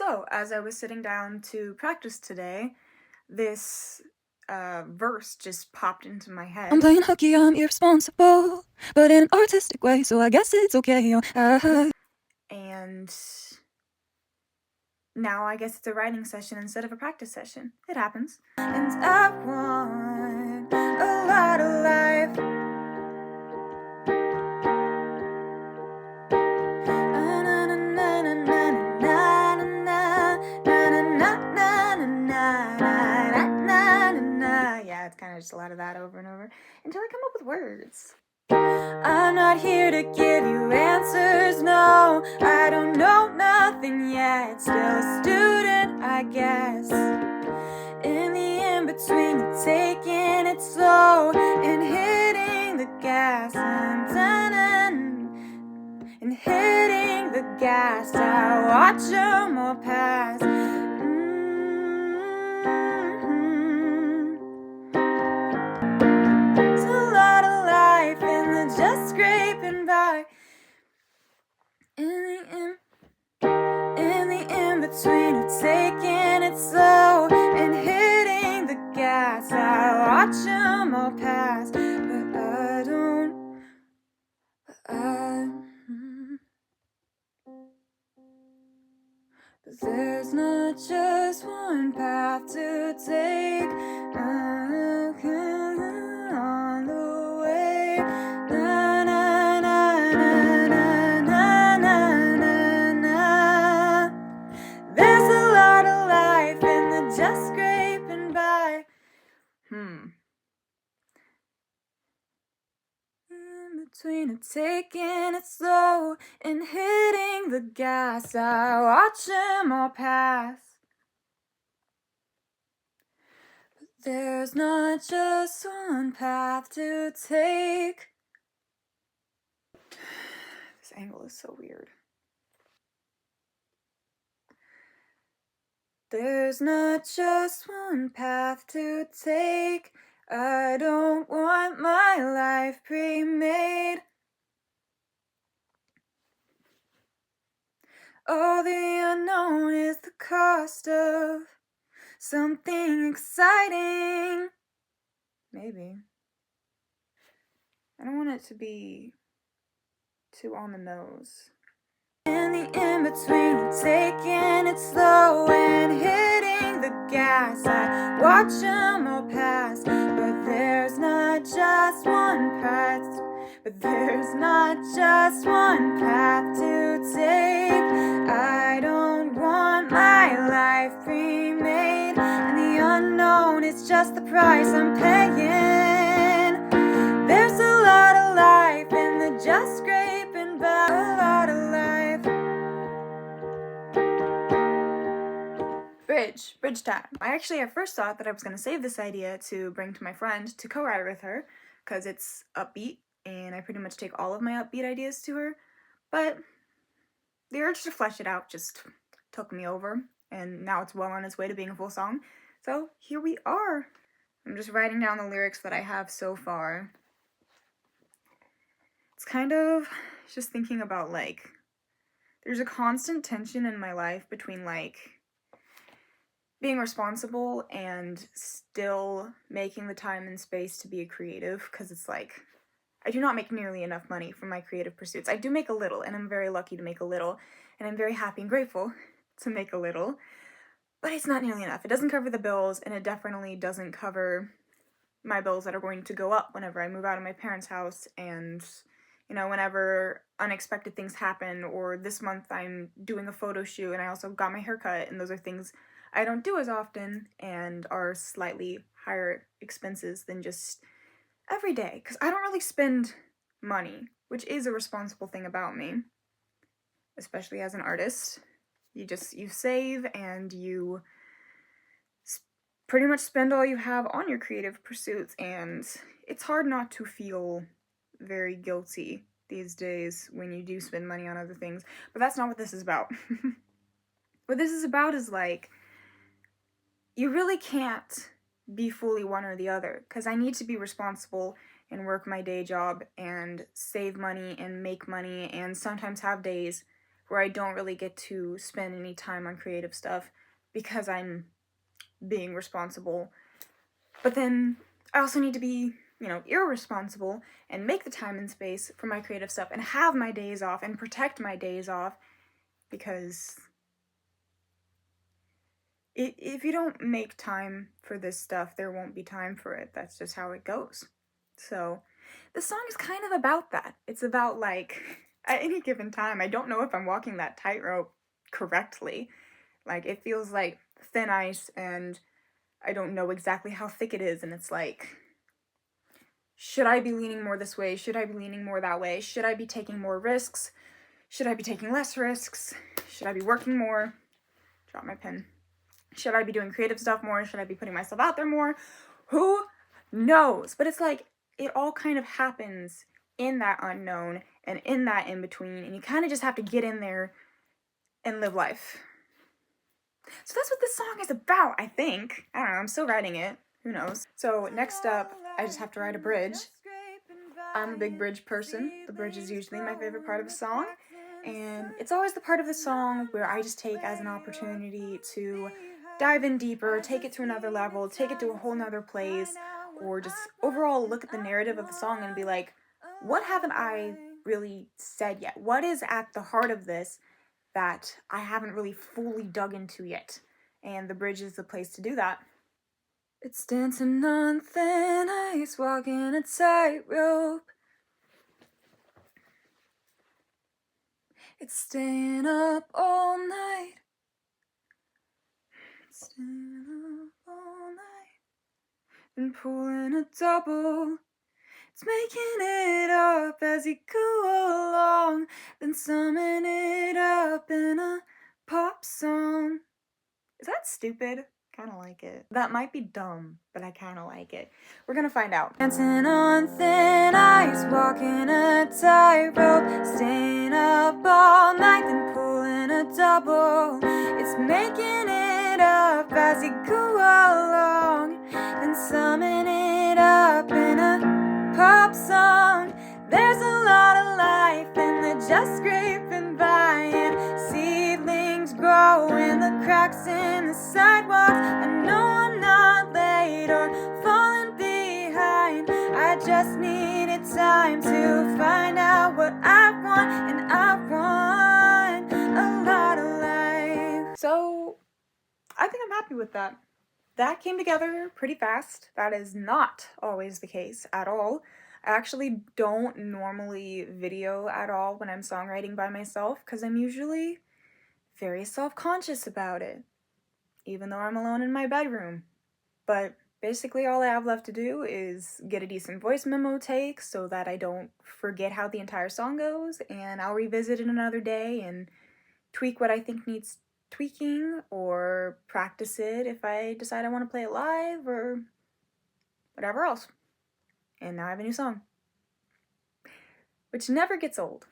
So, as I was sitting down to practice today, this verse just popped into my head. I'm playing hooky, I'm irresponsible, but in an artistic way, so I guess it's okay. And now I guess it's a writing session instead of a practice session. It happens. And I want a lot of life. Yeah, it's kind of just a lot of that over and over until I come up with words. I'm not here to give you answers, no. I don't know nothing yet. Still a student, I guess. In the in-between, taking it slow and hitting the gas and hitting the gas. I watch them all pass. It's a lot of life and the just scraping by. In the in-between of taking it slow and hitting the gas. I watch them all pass, but I don't. But there's not just one path to take on the way. Na, na, na, na, na, na, na, na, na. There's a lot of life in the just scraping by. In between of taking it slow and hitting the gas, I watch them all pass. But there's not just one path to take. This angle is so weird. There's not just one path to take. I don't want my life pre-made. All the unknown is the cost of something exciting. Maybe. I don't want it to be too on the nose. In the in-between, taking it slow and hitting the gas. I watch them all pass, but there's not just one path. But there's not just one path to take. I don't want my life pre-made, and the unknown is just the price I'm paying. There's a lot of life in the just scraping by. A lot of life. Bridge time. I actually at first thought that I was going to save this idea to bring to my friend to co-write with her, because it's upbeat, and I pretty much take all of my upbeat ideas to her, but the urge to flesh it out just took me over, and now it's well on its way to being a full song, so here we are. I'm just writing down the lyrics that I have so far. It's kind of just thinking about, like, there's a constant tension in my life between, like, being responsible and still making the time and space to be a creative, because it's like, I do not make nearly enough money from my creative pursuits. I do make a little, and I'm very lucky to make a little, and I'm very happy and grateful to make a little, but it's not nearly enough. It doesn't cover the bills, and it definitely doesn't cover my bills that are going to go up whenever I move out of my parents' house, and, you know, whenever unexpected things happen, or this month I'm doing a photo shoot, and I also got my hair cut, and those are things I don't do as often, and are slightly higher expenses than just every day, because I don't really spend money, which is a responsible thing about me, especially as an artist. You save, and you pretty much spend all you have on your creative pursuits, and it's hard not to feel very guilty these days when you do spend money on other things, but that's not what this is about. What this is about is, like, you really can't be fully one or the other, because I need to be responsible and work my day job and save money and make money and sometimes have days where I don't really get to spend any time on creative stuff because I'm being responsible. But then I also need to be, irresponsible and make the time and space for my creative stuff and have my days off and protect my days off, because if you don't make time for this stuff, there won't be time for it. That's just how it goes. So the song is kind of about that. It's about, like, at any given time, I don't know if I'm walking that tightrope correctly. Like, it feels like thin ice, and I don't know exactly how thick it is, and it's like, should I be leaning more this way? Should I be leaning more that way? Should I be taking more risks? Should I be taking less risks? Should I be working more? Drop my pen. Should I be doing creative stuff more? Should I be putting myself out there more? Who knows? But it's like, it all kind of happens in that unknown and in that in between, and you kind of just have to get in there and live life. So that's what this song is about, I think. I don't know, I'm still writing it. Who knows? So next up, I just have to write a bridge. I'm a big bridge person. The bridge is usually my favorite part of a song, and it's always the part of the song where I just take as an opportunity to dive in deeper, take it to another level, take it to a whole nother place, or just overall look at the narrative of the song and be like, what haven't I really said yet? What is at the heart of this that I haven't really fully dug into yet? And the bridge is the place to do that. It's dancing on thin ice, walking a tightrope. It's staying up all night. Staying up all night and pulling a double. It's making it up as you go along, then summing it up in a pop song. Is that stupid? Kinda like it. That might be dumb, but I kinda like it. We're gonna find out. Dancing on thin ice, walking a tightrope, staying up all night, then pulling a double. It's making it up as you go along, then summing it up in a pop song. There's a lot of life and they're just scraping by, and seedlings grow in the cracks in the sidewalks. I know I'm not late or falling behind. I just needed time to find out what I want, and I want a lot of life. So I think I'm happy with that. That came together pretty fast. That is not always the case at all. I actually don't normally video at all when I'm songwriting by myself because I'm usually very self-conscious about it, even though I'm alone in my bedroom. But basically all I have left to do is get a decent voice memo take so that I don't forget how the entire song goes, and I'll revisit it another day and tweak what I think needs tweaking, or practice it if I decide I want to play it live, or whatever else. And now I have a new song, which never gets old.